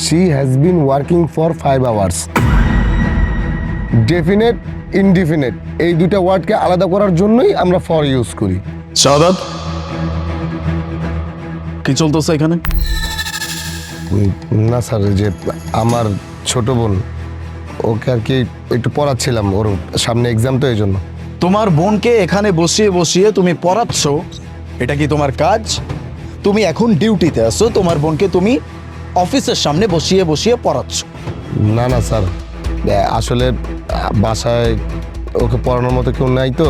She has been working for 5 hours। Definite indefinite এই দুটা ওয়ার্ডকে আলাদা করার জন্যই আমরা ফর ইউজ করি। শাহাদাত, কি চলতেছে এখানে? না স্যার, যে আমার ছোট বোন, ওকে আর কি একটু পড়াচ্ছিলাম, ওর সামনে এক্সাম তো এই জন্য। তোমার বোনকে এখানে বসিয়ে বসিয়ে তুমি পড়াচ্ছ, এটা কি তোমার কাজ? তুমি এখন ডিউটিতে আছো, তোমার বোনকে তুমি অফিসের সামনে বসিয়ে বসিয়ে পড়াচ্ছ। না না স্যার, আসলে বাসায় ওকে পড়ানোর মতো কেউ নাই তো।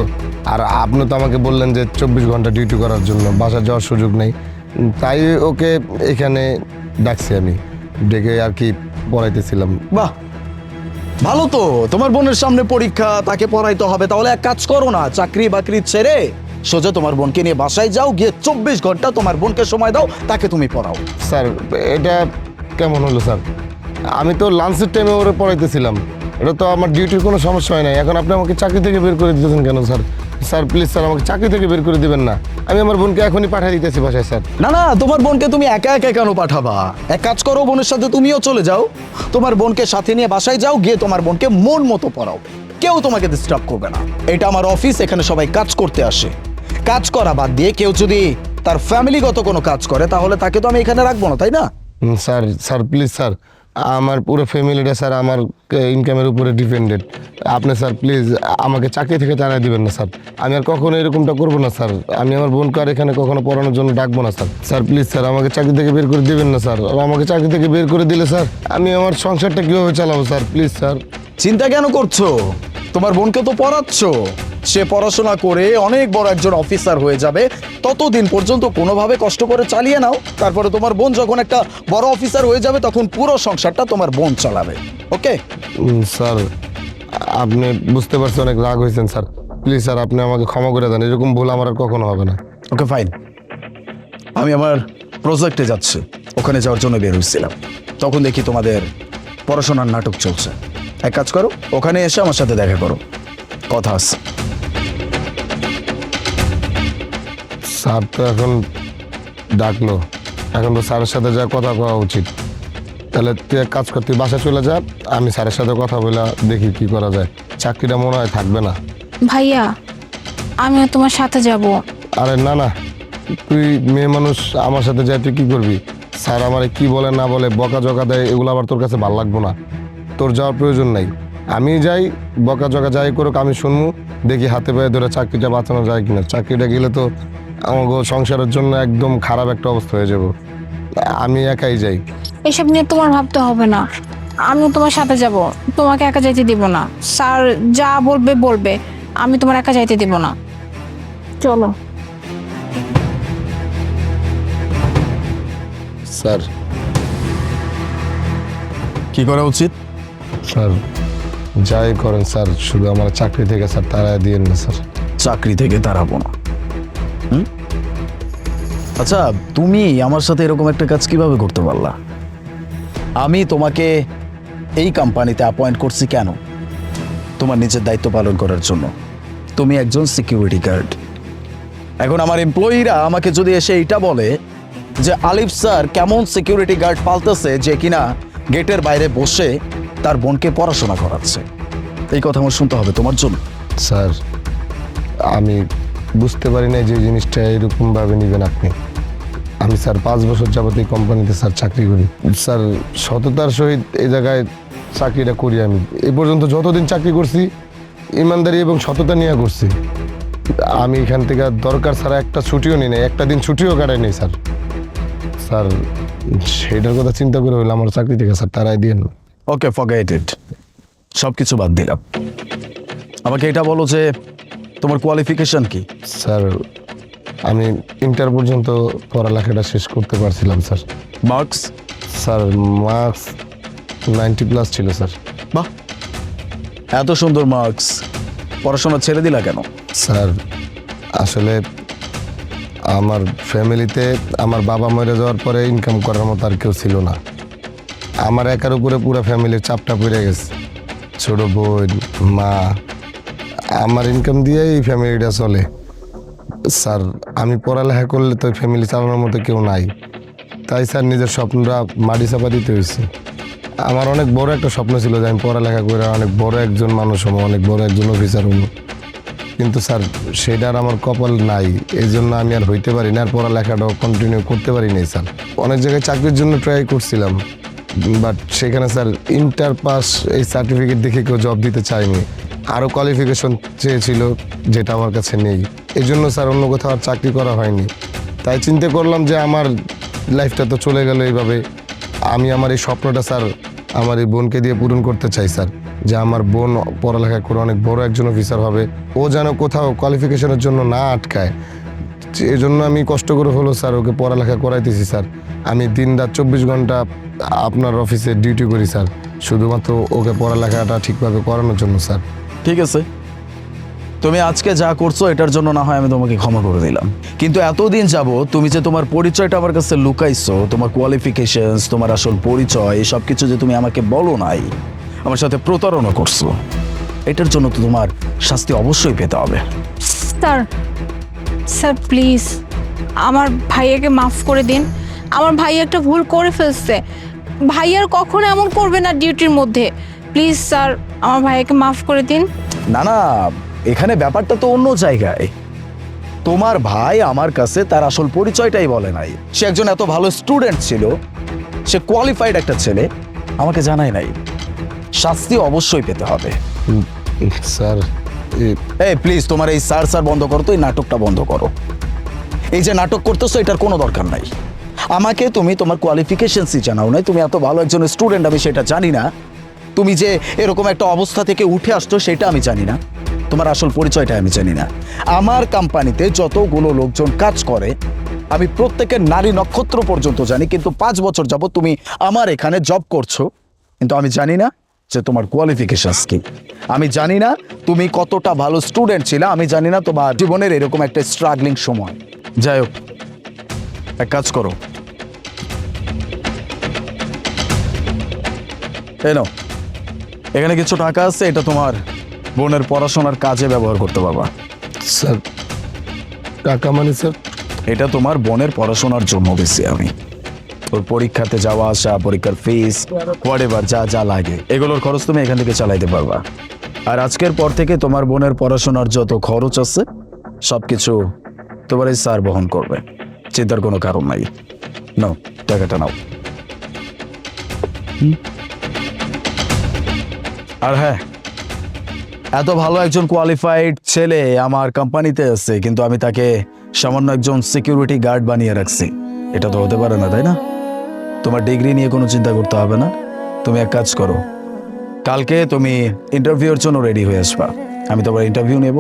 আর আপনি তো আমাকে বললেন যে 24 ঘন্টা ডিউটি করার জন্য, বাসায় যাওয়ার সুযোগ নেই, তাই ওকে এখানে ডাকছি আমি, ডেকে আর কি পড়াইতেছিলাম। বাহ, ভালো তো। তোমার বোনের সামনে পরীক্ষা, তাকে পড়াইতে হবে, তাহলে এক কাজ করো না, চাকরি বাকরি ছেড়ে সোজা তোমার বোনকে নিয়ে বাসায় যাও, গিয়ে 24 ঘন্টা তোমার বোনকে সময় দাও, তাকে তুমি পড়াও। স্যার এটা কেমন হলো স্যার? আমি তো লাঞ্চের টাইমে ওরে পড়াইতেছিলাম, এটা তো আমার ডিউটির কোনো সমস্যা হয় নাই। এখন আপনি আমাকে চাকরি থেকে বের করে দিতেছেন কেন স্যার? স্যার প্লিজ স্যার, আমাকে চাকরি থেকে বের করে দিবেন না, আমি আমার বোনকে এখনই পাঠিয়ে দিতেছি বাসায় স্যার। না না, তোমার বোনকে তুমি একা একা কেন পাঠাবা? এক কাজ করো, বোনের সাথে তুমিও চলে যাও, তোমার বোনকে সাথে নিয়ে বাসায় যাও, গিয়ে তোমার বোনকে মন মতো পড়াও, কেউ তোমাকে ডিস্টার্ব করবে না। এটা আমার অফিস, এখানে সবাই কাজ করতে আসে। কাজ করা বাদ দিয়ে কেউ যদি তার ফ্যামিলিগত কোনো কাজ করে, তাহলে তাকে তো আমি এখানে রাখবো না, তাই না? স্যার স্যার প্লিজ স্যার, আমার পুরো ফ্যামিলিটা স্যার আমার ইনকামের উপরে ডিপেন্ডেড। আপনি স্যার প্লিজ আমাকে চাকরি থেকে তাড়াই দিবেন না স্যার, আমি আর কখনো এরকমটা করবো না স্যার। আমি আমার বোনকে আর এখানে কখনো পড়ানোর জন্য ডাকবো না স্যার। স্যার প্লিজ স্যার, আমাকে চাকরি থেকে বের করে দিবেন না স্যার। আর আমাকে চাকরি থেকে বের করে দিলে স্যার আমি আমার সংসারটা কীভাবে চালাবো স্যার? Please sir. চিন্তা কেন করছো? তোমার বোনকে তো পড়াচ্ছ, সে পড়াশোনা করে অনেক বড় একজন অফিসার হয়ে যাবে, ততদিন পর্যন্ত কোনোভাবে কষ্ট করে চালিয়ে নাও। তারপরে তোমার বোন যখন একটা বড় অফিসার হয়ে যাবে, তখন পুরো সংসারটা তোমার বোন চালাবে। ওকে স্যার, আপনি বুঝতে পারছেন অনেক রাগ হয়েছেন স্যার, প্লিজ স্যার আপনি আমাকে ক্ষমা করে দেন, এরকম ভুল আমার আর কখনো হবে না। Okay fine. আমি আমার প্রজেক্টে যাচ্ছি, ওখানে যাওয়ার জন্য বের হয়েছিলাম, তখন দেখি তোমাদের পড়াশোনার নাটক চলছে। এক কাজ করো, ওখানে এসে আমার সাথে দেখা করো, কথা আছে। স্যার তো এখন ডাকলো, এখন তো স্যারের সাথে যা কথা কওয়া উচিত। তাহলে তুই এক কাজ কর, তুই বাসায় চলে যা, আমি স্যারের সাথে কথা বলে দেখি কি করা যায়। চাকরিটা মনে হয় থাকবে না। ভাইয়া, আমিও তোমার সাথে যাব। আরে না না, তুই মেয়ে মানুষ, আমার সাথে যাই তুই কি করবি? স্যার আমারে কি বলে না বলে, বকা জকা দেয়, এগুলো আবার তোর কাছে ভালো লাগবো না। তোর যাওয়ার প্রয়োজন নাই, আমি যাই, বকা জকা যাই করুক আমি শুনবো, দেখি হাতে পায়ে ধরে চাকরিটা বাঁচানো যায় কিনা। চাকরিটা গেলে তো আমাকে সংসারের জন্য একদম খারাপ একটা অবস্থা হয়ে যাব। আমি একাই যাই। এসব নিয়ে তোমার ভাবতে হবে না, আমিও তোমার সাথে যাব। তোমাকে একা যাইতে দিব না, স্যার যা বলবে বলবে, আমি তোমার একা যাইতে দিব না। চলো। স্যার কি করা উচিত? স্যার যাই করেন স্যার, শুধু আমার চাকরি থেকে স্যার তাড়ায় দিয়েন না স্যার। চাকরি থেকে তাড়াবো না? আচ্ছা, তুমি আমার সাথে এরকম একটা কাজ কিভাবে করতে পারলা? আমি তোমাকে এই কোম্পানিতে অ্যাপয়েন্ট করছি কেন? তোমার নিজের দায়িত্ব পালন করার জন্য। তুমি একজন সিকিউরিটি গার্ড। এখন আমার এমপ্লয়িরা আমাকে যদি এসে এইটা বলে যে আলিফ স্যার কেমন সিকিউরিটি গার্ড পাল্টেছে, যে কিনা গেটের বাইরে বসে তার বোনকে পড়াশোনা করাচ্ছে, এই কথা আমার শুনতে হবে তোমার জন্য? স্যার আমি বুঝতে পারি না যে জিনিসটা এরকমভাবে নেবেন আপনি। আমি স্যার 5 বছর যাবত এই কোম্পানিতে স্যার চাকরি করি স্যার, সততার সহিত এই জায়গায় চাকরিটা করি। আমি এই পর্যন্ত যতদিন চাকরি করছি ইমানদারি এবং সততা নিয়ে করছি। আমি এখান থেকে দরকার ছাড়া একটা ছুটিও নিই নাই, একটা দিন ছুটিও কাটাই নেই স্যার। স্যার সেটার কথা চিন্তা করে হইলে আমার চাকরি থেকে স্যার তারাই দিয়ে। ওকে, ফরগেট ইট, সব কিছু বাদ দিলাম। আমাকে এটা বলো যে তোমার কোয়ালিফিকেশন কি? স্যার আমি ইন্টার পর্যন্ত পড়ালেখাটা শেষ করতে পারছিলাম স্যার। মার্কস? স্যার মার্কস 90+ ছিল স্যার। বাহ, এত সুন্দর মার্কস, পড়াশোনা ছেড়ে দিলা কেন? স্যার আসলে আমার ফ্যামিলিতে আমার বাবা মরে যাওয়ার পরে ইনকাম করার মতো আর কেউ ছিল না। আমার একার উপরে পুরো ফ্যামিলির চাপটা পড়ে গেছে। ছোট বোন, মা, আমার ইনকাম দিয়েই এই ফ্যামিলিটা চলে। স্যার আমি পড়ালেখা করলে তো ফ্যামিলি চালানোর মতো কেউ নাই। তাই স্যার নিজের স্বপ্নটা মাটি চাপা দিতে হয়েছে। আমার অনেক বড় একটা স্বপ্ন ছিল যে আমি পড়ালেখা করে অনেক বড় একজন মানুষ হবো, অনেক বড় একজন অফিসার হবো, কিন্তু স্যার সেটা আর আমার কপাল নাই। এই জন্য আমি আর হইতে পারি না, আর পড়ালেখাটাও কন্টিনিউ করতে পারি নাই স্যার। অনেক জায়গায় চাকরির জন্য ট্রাই করছিলাম, বাট সেখানে স্যার ইন্টার পাস এই সার্টিফিকেট দেখে কেউ জব দিতে চায়নি। আরও কোয়ালিফিকেশন চেয়েছিল, যেটা আমার কাছে নেই। এই জন্য স্যার অন্য কোথাও আর চাকরি করা হয়নি। তাই চিন্তা করলাম যে আমার লাইফটা তো চলে গেল এইভাবে, আমি আমার এই স্বপ্নটা স্যার আমার এই বোনকে দিয়ে পূরণ করতে চাই স্যার, যে আমার বোন পড়ালেখা করে অনেক বড় একজন অফিসার হবে, ও যেন কোথাও কোয়ালিফিকেশনের জন্য না আটকায়। এই জন্য আমি কষ্ট করে হলো স্যার ওকে পড়ালেখা করাইতেছি স্যার। আমি দিন রাত 24 ঘন্টা আপনার অফিসে ডিউটি করি স্যার, শুধুমাত্র ওকে পড়ালেখাটা ঠিকভাবে করানোর জন্য স্যার। ঠিক আছে, তুমি আজকে যা করছো এটার জন্য না হয় আমি তোমাকে ক্ষমা করে দিলাম, কিন্তু এতদিন যাব তুমি যে তোমার পরিচয়টা আমার কাছে লুকাইছো, তোমার কোয়ালিফিকেশনস, তোমার আসল পরিচয়, সব কিছু যে তুমি আমাকে বলো নাই, আমার সাথে প্রতারণা করছো, এটার জন্য তো তোমার শাস্তি অবশ্যই পেতে হবে। স্যার, স্যার প্লিজ আমার ভাইয়াকে মাফ করে দিন। আমার ভাই একটা ভুল করে ফেলছে, ভাইয়ার কখনো এমন করবে না ডিউটির মধ্যে। প্লিজ স্যার আমার ভাইয়াকে মাফ করে দিন। না না, এখানে ব্যাপারটা তো অন্য জায়গায়। তোমার ভাই আমার কাছে তার আসল পরিচয়টাই বলে নাই। সে একজন এত ভালো স্টুডেন্ট ছিল, সে কোয়ালিফাইড একটা ছেলে, আমাকে জানাই নাই। শাস্তি অবশ্যই পেতে হবে। স্যার এই প্লিজ তোমার এই স্যার স্যার বন্ধ করো তো, এই নাটকটা বন্ধ করো। এই যে নাটক করতেছো এটার কোনো দরকার নাই। আমাকে তুমি তোমার কোয়ালিফিকেশনসই জানাও নাই, তুমি এত ভালো একজন স্টুডেন্ট আমি সেটা জানি না, তুমি যে এরকম একটা অবস্থা থেকে উঠে আসছো সেটা আমি জানি না, তোমার আসল পরিচয়টা আমি জানি না। আমার কোম্পানিতে যতগুলো লোকজন কাজ করে আমি প্রত্যেকের নারী নক্ষত্র পর্যন্ত জানি, কিন্তু 5 বছর যাবত তুমি আমার এখানে জব করছো, কিন্তু আমি জানি না যে তোমার কোয়ালিফিকেশনস কি, আমি জানি না তুমি কতটা ভালো স্টুডেন্ট ছিলে, আমি জানি না তোমার জীবনের এরকম একটা স্ট্রাগলিং সময়। যাই হোক, এক কাজ করো, এনো এখানে কিছু টাকা আছে, এটা তোমার বোনের পড়াশোনার কাজে ব্যবহার করতে পারবা। স্যার টাকা মানে স্যার? এটা তোমার বোনের পড়াশোনার জন্য বেশি, আমি ওর পরীক্ষাতে যাওয়া আসা, পরীক্ষার ফিস, হোয়াটএভার যা যা লাগে এগুলোর খরচ তুমি এখান থেকে চালাইতে পারবা। আর আজকের পর থেকে তোমার বোনের পড়াশোনার যত খরচ আছে সবকিছু তোমার এই স্যার বহন করবে, চিন্তার কোনো কারণ নাই। নাও টাকাটা নাও। আর হ্যাঁ, এত ভালো একজন কোয়ালিফাইড ছেলে আমার কোম্পানিতে আছে, কিন্তু আমি তাকে সামান্য একজন সিকিউরিটি গার্ড বানিয়ে রাখছি, এটা তো হতে পারে না, তাই না? তোমার ডিগ্রি নিয়ে কোনো চিন্তা করতে হবে না। তুমি এক কাজ করো, কালকে তুমি ইন্টারভিউর জন্য রেডি হয়ে আসবা, আমি তোমার ইন্টারভিউ নেব,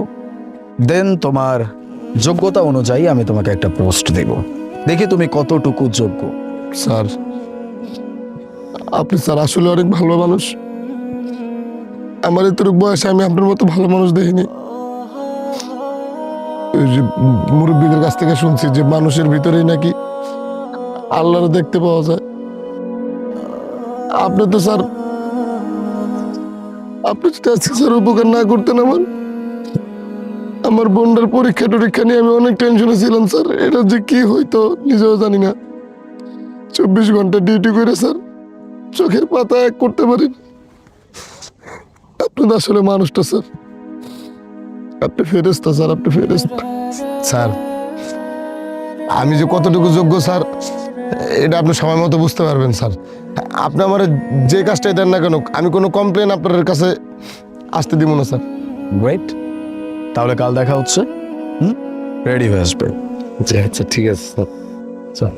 দেন তোমার যোগ্যতা অনুযায়ী আমি তোমাকে একটা পোস্ট দেব, দেখি তুমি কতটুকু যোগ্য। স্যার আপনি স্যার আসলে অনেক ভালো মানুষ। আমার এতটুকু বয়সে আমি আপনার মতো ভালো মানুষ দেখিনি। ওই যে মুরব্বীদের কাছ থেকে শুনছি যে মানুষের ভিতরেই নাকি আল্লাহর দেখতে পাওয়া যায়। আপনি তো স্যার, আপনি যদি আজকে স্যার উপকার না করতেন আমার বোনটার পরীক্ষা টরীক্ষা নিয়ে আমি অনেক টেনশনে ছিলাম স্যার। এটা যে কি হইতো নিজেও জানি না। 24 ঘন্টা ডিউটি করে স্যার চোখের পাতা এক করতে পারি না। আপনি তো আসলে মানুষটা স্যার, আপনি ফেরেশতা স্যার, আপনি ফেরেশতা। স্যার আমি যে কতটুকু যোগ্য স্যার এটা আপনি সময় মতো বুঝতে পারবেন স্যার। আপনি আমার যে কাজটাই দেন না কেন আমি কোনো কমপ্লেন আপনার কাছে আসতে দিব না স্যার। গ্রেট, তাহলে কাল দেখা হচ্ছে, রেডি হয়ে আসবে। আচ্ছা ঠিক আছে স্যার।